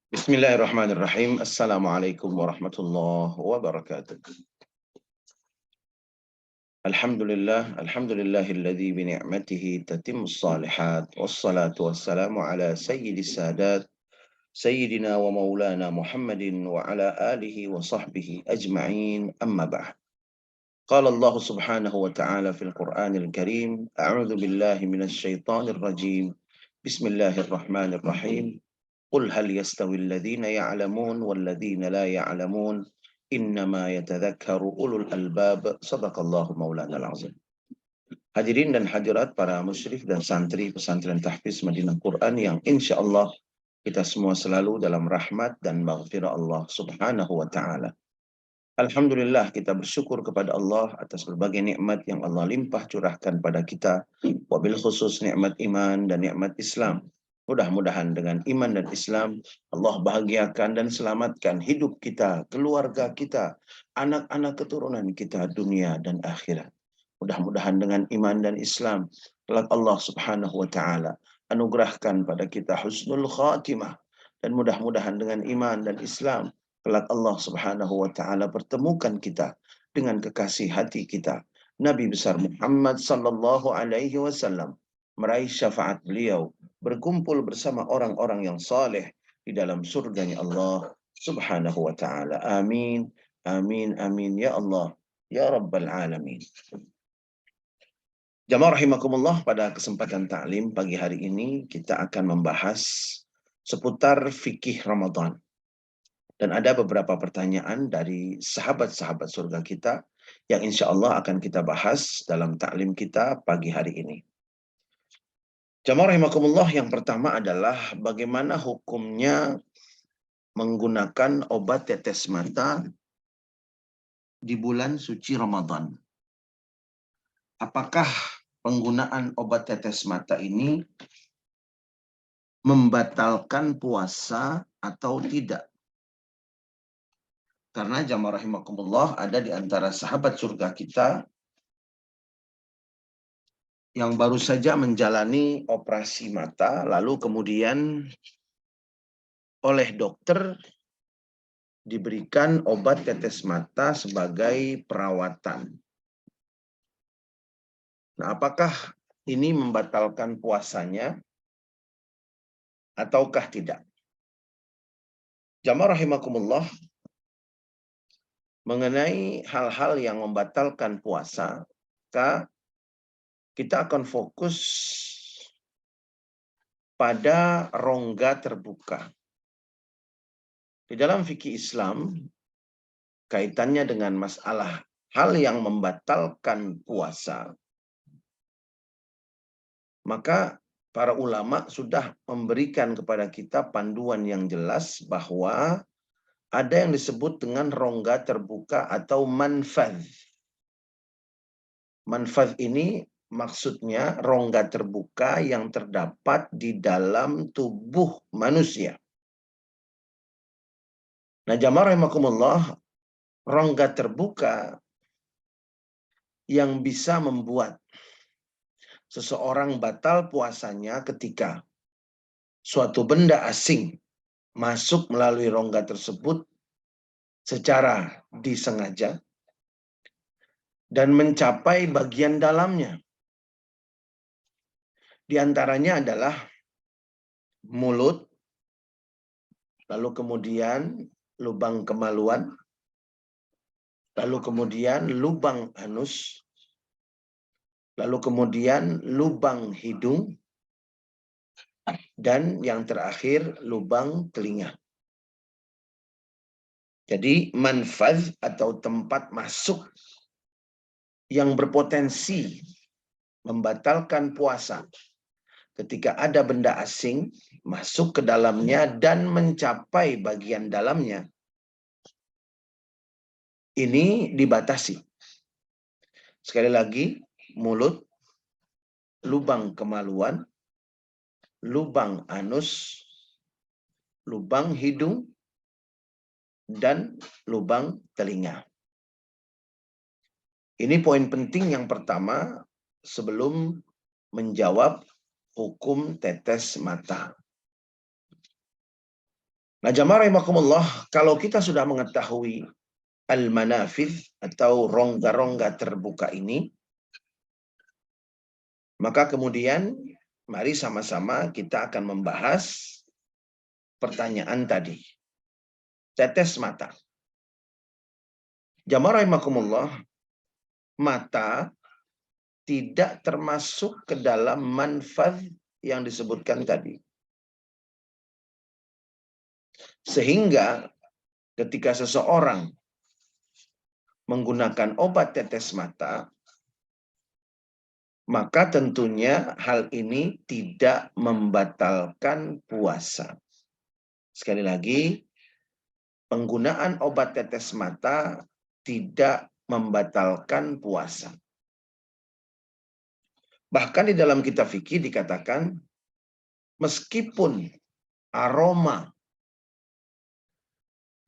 Bismillahirrahmanirrahim. Assalamualaikum warahmatullahi wabarakatuh. Alhamdulillahilladzi bi ni'matihi tatimmus shalihat wassalatu wassalamu ala sayyidis sadat sayyidina wa maulana Muhammadin wa ala alihi wa sahbihi ajma'in amma ba'd. Qala Allah subhanahu wa ta'ala fil Qur'anil Karim, a'udzu billahi minasy syaithanir rajim. Bismillahirrahmanirrahim. قل هل يستوي الذين يعلمون والذين لا يعلمون إنما يتذكر أولو الألباب صدق الله مولانا العظيم. Hadirin dan hadirat para musyrif dan santri pesantren tahfiz Madinah Quran yang insya Allah kita semua selalu dalam rahmat dan maghfirah Allah subhanahu wa ta'ala. Alhamdulillah kita bersyukur kepada Allah atas berbagai nikmat yang Allah limpah curahkan pada kita, wabil khusus nikmat iman dan nikmat Islam. Mudah-mudahan dengan iman dan Islam, Allah bahagiakan dan selamatkan hidup kita, keluarga kita, anak-anak keturunan kita, dunia dan akhirat. Mudah-mudahan dengan iman dan Islam, kelak Allah subhanahu wa ta'ala anugerahkan pada kita husnul khatimah. Dan mudah-mudahan dengan iman dan Islam, kelak Allah subhanahu wa ta'ala pertemukan kita dengan kekasih hati kita, Nabi besar Muhammad sallallahu alaihi wasallam, meraih syafaat beliau, berkumpul bersama orang-orang yang saleh di dalam surganya Allah subhanahu wa ta'ala. Amin, amin, amin, ya Allah, ya Rabbal Alamin. Jamaah rahimakumullah, pada kesempatan ta'lim pagi hari ini kita akan membahas seputar fikih Ramadan. Dan ada beberapa pertanyaan dari sahabat-sahabat surga kita yang insya Allah akan kita bahas dalam ta'lim kita pagi hari ini. Jamaah rahimakumullah, yang pertama adalah bagaimana hukumnya menggunakan obat tetes mata di bulan suci Ramadan. Apakah penggunaan obat tetes mata ini membatalkan puasa atau tidak? Karena jamaah rahimakumullah, ada di antara sahabat surga kita yang baru saja menjalani operasi mata, lalu kemudian oleh dokter diberikan obat tetes mata sebagai perawatan. Nah, apakah ini membatalkan puasanya ataukah tidak? Jamaah rahimakumullah, mengenai hal-hal yang membatalkan puasa, kita akan fokus pada rongga terbuka. Di dalam fikih Islam, kaitannya dengan masalah hal yang membatalkan puasa, maka para ulama sudah memberikan kepada kita panduan yang jelas bahwa ada yang disebut dengan rongga terbuka atau manfadh. Manfadh ini maksudnya rongga terbuka yang terdapat di dalam tubuh manusia. Nah, jamaah rahimakumullah, rongga terbuka yang bisa membuat seseorang batal puasanya ketika suatu benda asing masuk melalui rongga tersebut secara disengaja dan mencapai bagian dalamnya. Di antaranya adalah mulut, lalu kemudian lubang kemaluan, lalu kemudian lubang anus, lalu kemudian lubang hidung, dan yang terakhir lubang telinga. Jadi manfadh atau tempat masuk yang berpotensi membatalkan puasa ketika ada benda asing masuk ke dalamnya dan mencapai bagian dalamnya, ini dibatasi. Sekali lagi, mulut, lubang kemaluan, lubang anus, lubang hidung, dan lubang telinga. Ini poin penting yang pertama sebelum menjawab hukum tetes mata. Nah, jamaah rahimakumullah, kalau kita sudah mengetahui al-manafidh atau rongga-rongga terbuka ini, maka kemudian mari sama-sama kita akan membahas pertanyaan tadi. Tetes mata. Jamaah rahimakumullah, mata tidak termasuk ke dalam manfadh yang disebutkan tadi. Sehingga ketika seseorang menggunakan obat tetes mata, maka tentunya hal ini tidak membatalkan puasa. Sekali lagi, penggunaan obat tetes mata tidak membatalkan puasa. Bahkan di dalam kitab fikih dikatakan, meskipun aroma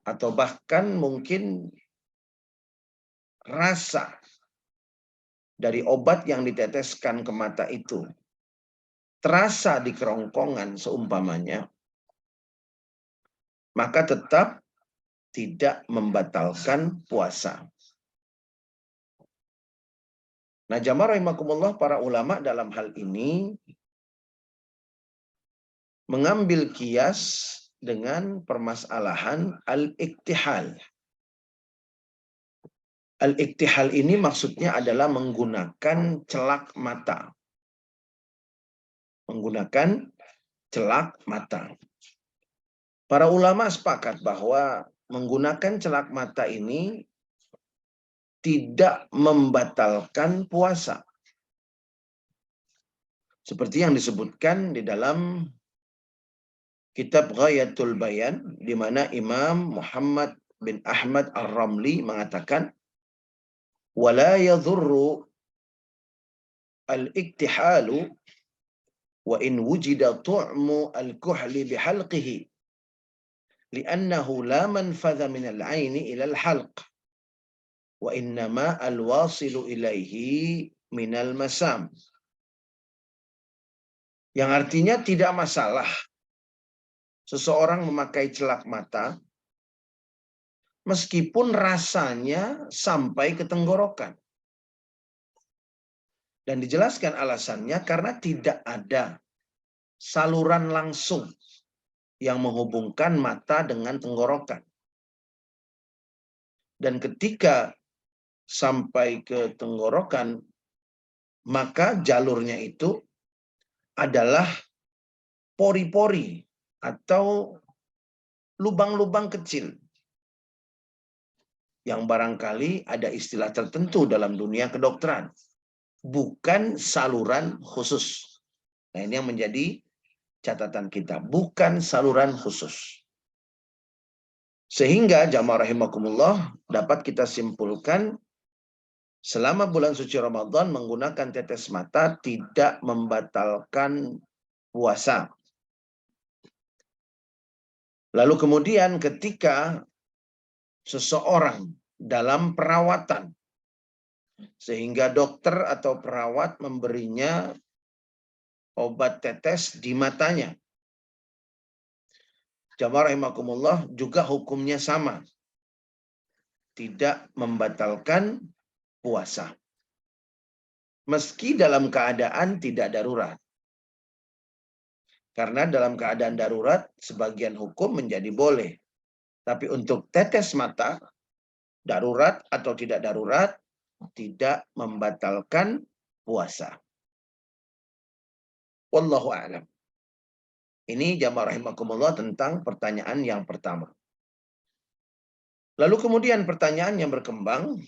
atau bahkan mungkin rasa dari obat yang diteteskan ke mata itu terasa di kerongkongan seumpamanya, maka tetap tidak membatalkan puasa. Nah, jamaah rahimakumullah, para ulama dalam hal ini mengambil kias dengan permasalahan al-iktihal. Al-iktihal ini maksudnya adalah menggunakan celak mata. Menggunakan celak mata. Para ulama sepakat bahwa menggunakan celak mata ini tidak membatalkan puasa. Seperti yang disebutkan di dalam kitab Ghayatul Bayan, di mana Imam Muhammad bin Ahmad Ar-Ramli mengatakan, وَلَا يَضُرُّ الْإِكْتِحَالُ وَإِنْ وُجِدَ طُعْمُ الْكُحْلِ بِحَلْقِهِ لِأَنَّهُ لَا مَنْفَذَ مِنَ الْعَيْنِ إِلَى الْحَلْقِ وَإِنَّمَا الْوَاصِلُ إِلَيْهِ مِنَ الْمَسَامِ. Yang artinya tidak masalah seseorang memakai celak mata meskipun rasanya sampai ke tenggorokan. Dan dijelaskan alasannya karena tidak ada saluran langsung yang menghubungkan mata dengan tenggorokan. Dan ketika sampai ke tenggorokan, maka jalurnya itu adalah pori-pori atau lubang-lubang kecil yang barangkali ada istilah tertentu dalam dunia kedokteran. Bukan saluran khusus. Nah, ini yang menjadi catatan kita. Bukan saluran khusus. Sehingga jamaah rahimakumullah dapat kita simpulkan selama bulan suci Ramadan menggunakan tetes mata tidak membatalkan puasa. Lalu kemudian ketika seseorang dalam perawatan sehingga dokter atau perawat memberinya obat tetes di matanya, jamaah rahimakumullah, juga hukumnya sama. Tidak membatalkan puasa. Meski dalam keadaan tidak darurat. Karena dalam keadaan darurat, sebagian hukum menjadi boleh. Tapi untuk tetes mata, darurat atau tidak darurat, tidak membatalkan puasa. Wallahu a'lam. Ini jamaah rahimakumullah tentang pertanyaan yang pertama. Lalu kemudian pertanyaan yang berkembang,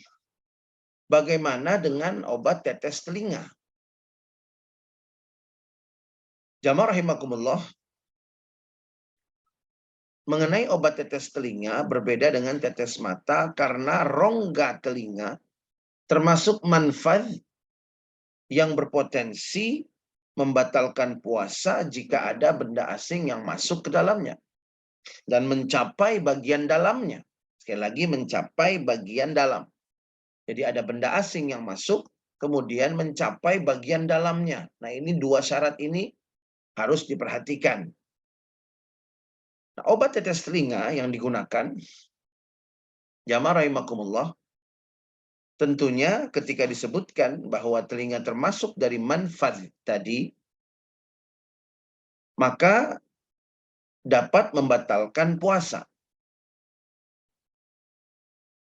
bagaimana dengan obat tetes telinga? Jamaah rahimakumullah, mengenai obat tetes telinga berbeda dengan tetes mata karena rongga telinga termasuk manfadh yang berpotensi membatalkan puasa jika ada benda asing yang masuk ke dalamnya dan mencapai bagian dalamnya. Sekali lagi, mencapai bagian dalam. Jadi ada benda asing yang masuk, kemudian mencapai bagian dalamnya. Nah, ini dua syarat ini harus diperhatikan. Nah, obat tetes telinga yang digunakan, jamaah rahimakumullah, tentunya ketika disebutkan bahwa telinga termasuk dari manfaz tadi, maka dapat membatalkan puasa.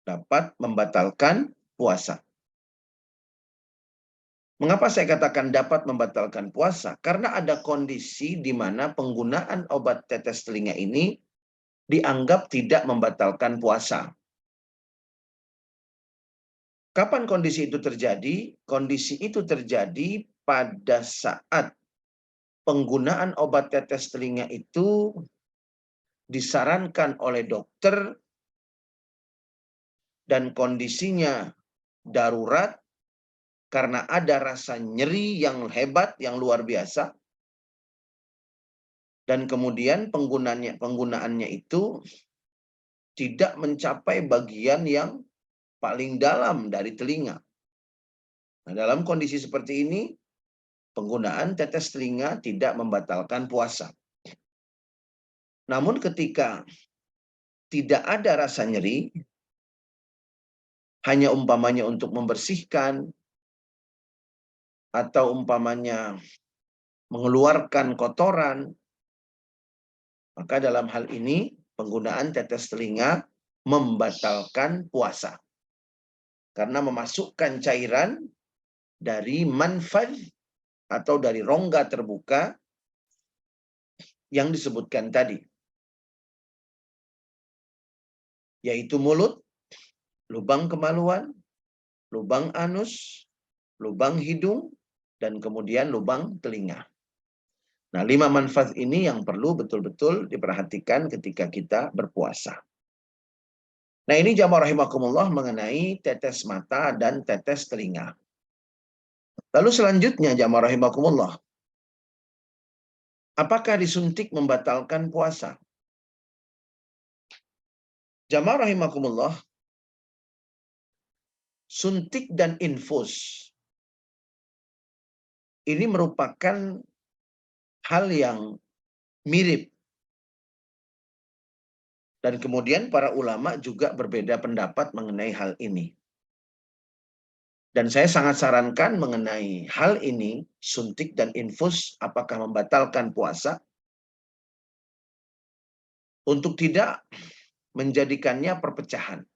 Dapat membatalkan puasa. Mengapa saya katakan dapat membatalkan puasa? Karena ada kondisi di mana penggunaan obat tetes telinga ini dianggap tidak membatalkan puasa. Kapan kondisi itu terjadi? Kondisi itu terjadi pada saat penggunaan obat tetes telinga itu disarankan oleh dokter dan kondisinya darurat karena ada rasa nyeri yang hebat, yang luar biasa. Dan kemudian penggunaannya itu tidak mencapai bagian yang paling dalam dari telinga. Nah, dalam kondisi seperti ini, penggunaan tetes telinga tidak membatalkan puasa. Namun ketika tidak ada rasa nyeri, hanya umpamanya untuk membersihkan, atau umpamanya mengeluarkan kotoran, maka dalam hal ini penggunaan tetes telinga membatalkan puasa. Karena memasukkan cairan dari manfaz atau dari rongga terbuka yang disebutkan tadi. Yaitu mulut, lubang kemaluan, lubang anus, lubang hidung, dan kemudian lubang telinga. Nah, 5 manfaz ini yang perlu betul-betul diperhatikan ketika kita berpuasa. Nah, ini jamaah rahimakumullah mengenai tetes mata dan tetes telinga. Lalu selanjutnya jamaah rahimakumullah, apakah disuntik membatalkan puasa? Jamaah rahimakumullah, suntik dan infus ini merupakan hal yang mirip. Dan kemudian para ulama juga berbeda pendapat mengenai hal ini. Dan saya sangat sarankan mengenai hal ini, suntik dan infus, apakah membatalkan puasa, untuk tidak menjadikannya perpecahan.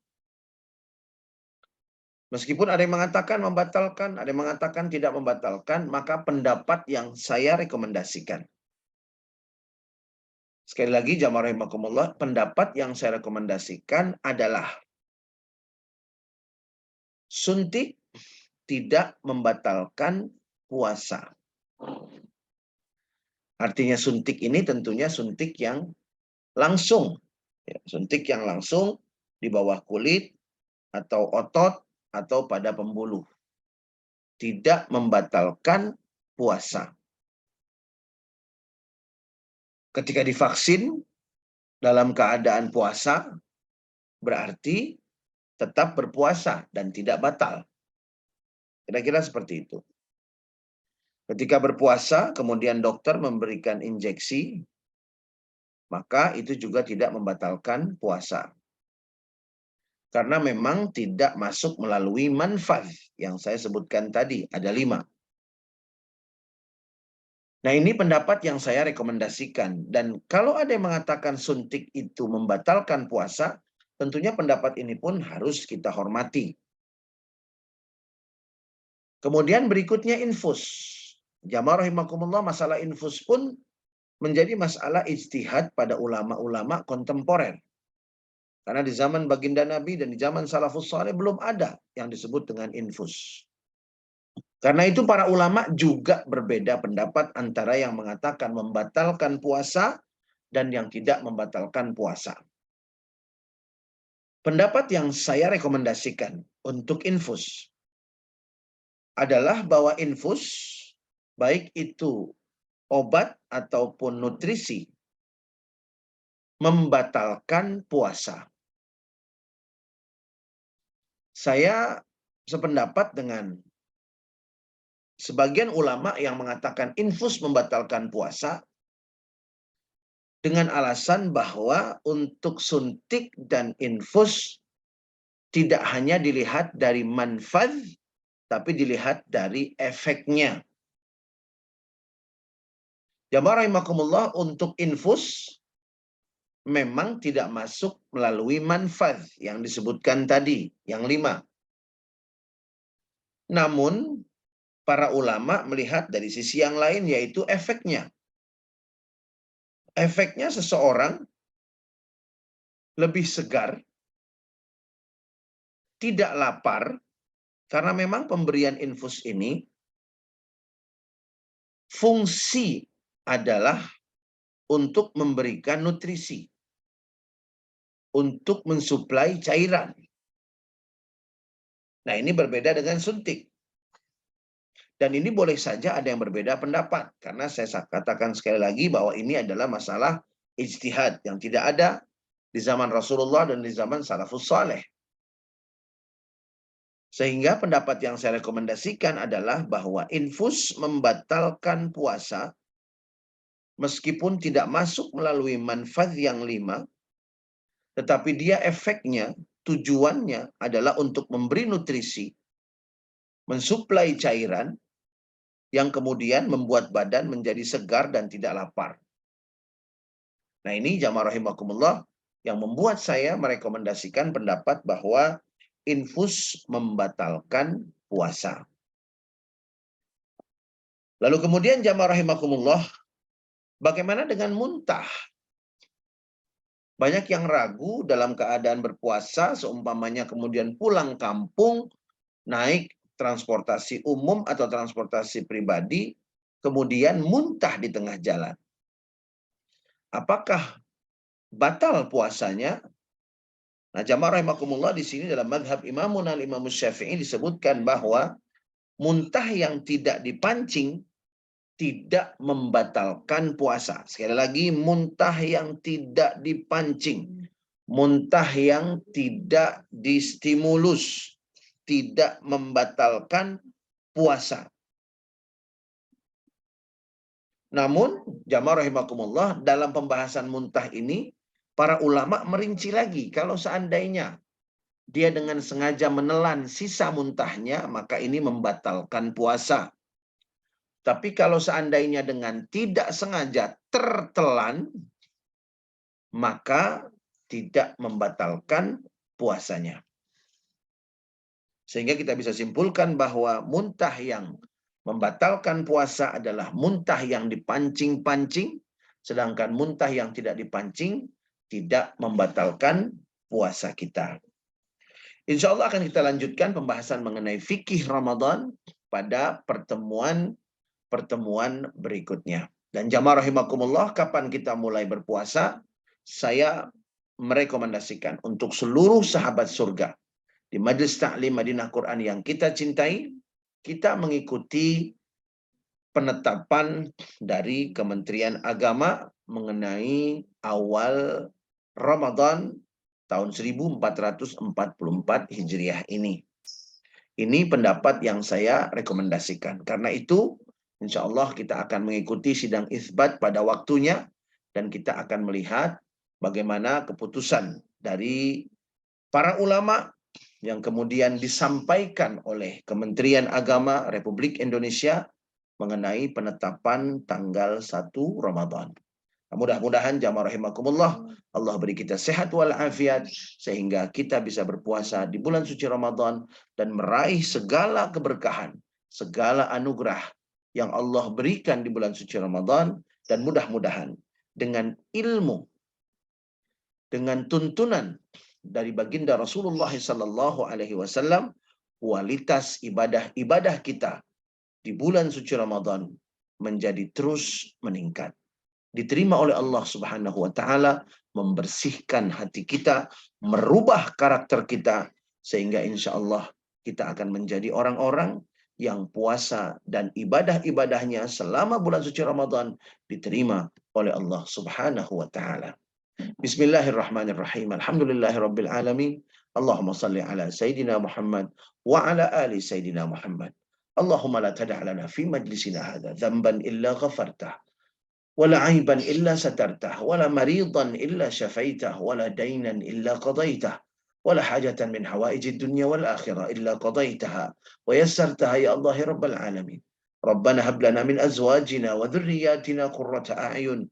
Meskipun ada yang mengatakan membatalkan, ada yang mengatakan tidak membatalkan, maka pendapat yang saya rekomendasikan. Sekali lagi, jamaah rahimakumullah, pendapat yang saya rekomendasikan adalah suntik tidak membatalkan puasa. Artinya suntik ini tentunya suntik yang langsung. Suntik yang langsung di bawah kulit atau otot atau pada pembuluh. Tidak membatalkan puasa. Ketika divaksin dalam keadaan puasa, berarti tetap berpuasa dan tidak batal. Kira-kira seperti itu. Ketika berpuasa, kemudian dokter memberikan injeksi, maka itu juga tidak membatalkan puasa. Karena memang tidak masuk melalui manfaz yang saya sebutkan tadi, ada 5. Nah, ini pendapat yang saya rekomendasikan. Dan kalau ada yang mengatakan suntik itu membatalkan puasa, tentunya pendapat ini pun harus kita hormati. Kemudian berikutnya infus. Jamaah rahimakumullah, masalah infus pun menjadi masalah ijtihad pada ulama-ulama kontemporer. Karena di zaman baginda Nabi dan di zaman salafus saleh belum ada yang disebut dengan infus. Karena itu para ulama juga berbeda pendapat antara yang mengatakan membatalkan puasa dan yang tidak membatalkan puasa. Pendapat yang saya rekomendasikan untuk infus adalah bahwa infus, baik itu obat ataupun nutrisi, membatalkan puasa. Saya sependapat dengan sebagian ulama yang mengatakan infus membatalkan puasa dengan alasan bahwa untuk suntik dan infus tidak hanya dilihat dari manfaz, tapi dilihat dari efeknya. Jamaah rahimakumullah, untuk infus memang tidak masuk melalui manfaz yang disebutkan tadi, yang 5. Namun, para ulama melihat dari sisi yang lain, yaitu efeknya. Efeknya seseorang lebih segar, tidak lapar, karena memang pemberian infus ini fungsi adalah untuk memberikan nutrisi, untuk mensuplai cairan. Nah, ini berbeda dengan suntik. Dan ini boleh saja ada yang berbeda pendapat, karena saya katakan sekali lagi bahwa ini adalah masalah ijtihad yang tidak ada di zaman Rasulullah dan di zaman salafus saleh. Sehingga pendapat yang saya rekomendasikan adalah bahwa infus membatalkan puasa meskipun tidak masuk melalui manfaz yang 5, tetapi dia efeknya, tujuannya adalah untuk memberi nutrisi, mensuplai cairan, yang kemudian membuat badan menjadi segar dan tidak lapar. Nah, ini jamaah rahimakumullah yang membuat saya merekomendasikan pendapat bahwa infus membatalkan puasa. Lalu kemudian jamaah rahimakumullah, bagaimana dengan muntah? Banyak yang ragu dalam keadaan berpuasa, seumpamanya kemudian pulang kampung, naik transportasi umum atau transportasi pribadi, kemudian muntah di tengah jalan. Apakah batal puasanya? Nah, jamaah rahimakumullah, di sini dalam madhab Imamun al-Imam Syafi'i disebutkan bahwa muntah yang tidak dipancing tidak membatalkan puasa. Sekali lagi, muntah yang tidak dipancing, muntah yang tidak distimulus, tidak membatalkan puasa. Namun, jamaah rahimakumullah, dalam pembahasan muntah ini, para ulama merinci lagi. Kalau seandainya dia dengan sengaja menelan sisa muntahnya, maka ini membatalkan puasa. Tapi kalau seandainya dengan tidak sengaja tertelan, maka tidak membatalkan puasanya. Sehingga kita bisa simpulkan bahwa muntah yang membatalkan puasa adalah muntah yang dipancing-pancing, sedangkan muntah yang tidak dipancing tidak membatalkan puasa kita. Insya Allah akan kita lanjutkan pembahasan mengenai fikih Ramadan pada pertemuan berikutnya. Dan jamaah rahimakumullah, kapan kita mulai berpuasa? Saya merekomendasikan untuk seluruh sahabat surga di Majelis Ta'lim Madinah Quran yang kita cintai, kita mengikuti penetapan dari Kementerian Agama mengenai awal Ramadan tahun 1444 Hijriah ini. Ini pendapat yang saya rekomendasikan. Karena itu, insya Allah kita akan mengikuti sidang isbat pada waktunya, dan kita akan melihat bagaimana keputusan dari para ulama yang kemudian disampaikan oleh Kementerian Agama Republik Indonesia mengenai penetapan tanggal 1 Ramadan. Mudah-mudahan jamaah rahimakumullah, Allah beri kita sehat walafiat sehingga kita bisa berpuasa di bulan suci Ramadan dan meraih segala keberkahan, segala anugerah yang Allah berikan di bulan suci Ramadan. Dan mudah-mudahan dengan ilmu, dengan tuntunan dari baginda Rasulullah SAW, kualitas ibadah-ibadah kita di bulan suci Ramadan menjadi terus meningkat, diterima oleh Allah Subhanahu wa taala, membersihkan hati kita, merubah karakter kita, sehingga insya Allah kita akan menjadi orang-orang yang puasa dan ibadah-ibadahnya selama bulan suci Ramadan diterima oleh Allah Subhanahu wa taala. Bismillahirrahmanirrahim. Alhamdulillahirabbil alamin. Allahumma salli ala sayidina Muhammad wa ala ali sayidina Muhammad. Allahumma la tada' lana fi majlisina hadza dhanban illa ghafartah ولا عيبا إلا سترته، ولا مريضا إلا شفيته، ولا دينا إلا قضيته، ولا حاجة من حوائج الدنيا والآخرة إلا قضيتها ويسرتها يا الله رب العالمين. ربنا هب لنا من أزواجنا وذرياتنا قرة أعين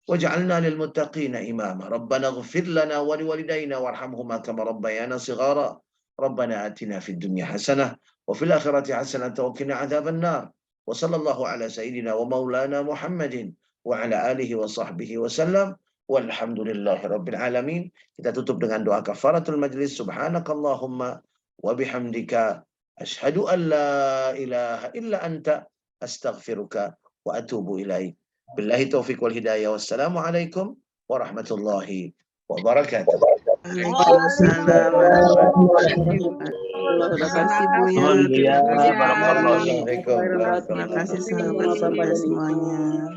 واجعلنا للمتقين إماما. ربنا اغفر لنا ولوالدينا وارحمهما كما ربيانا صغارا. ربنا آتنا في الدنيا حسنة وفي الآخرة حسنة وقنا عذاب النار. وصلى الله على سيدنا ومولانا محمد وعلى آله وصحبه وسلم والحمد لله رب العالمين. Kita tutup dengan doa kafaratul majlis. Subhanakallahumma wa bihamdika asyhadu an la ilaha illa anta astaghfiruka wa atubu ilaik. Billahi taufiq wal hidayah. Wassalamualaikum warahmatullahi wabarakatuh. Waalaikumsalam warahmatullahi wabarakatuh. Terima kasih Buya. Terima kasih Pak Ari. Assalamualaikum. Terima kasih sahabat-sahabat semuanya.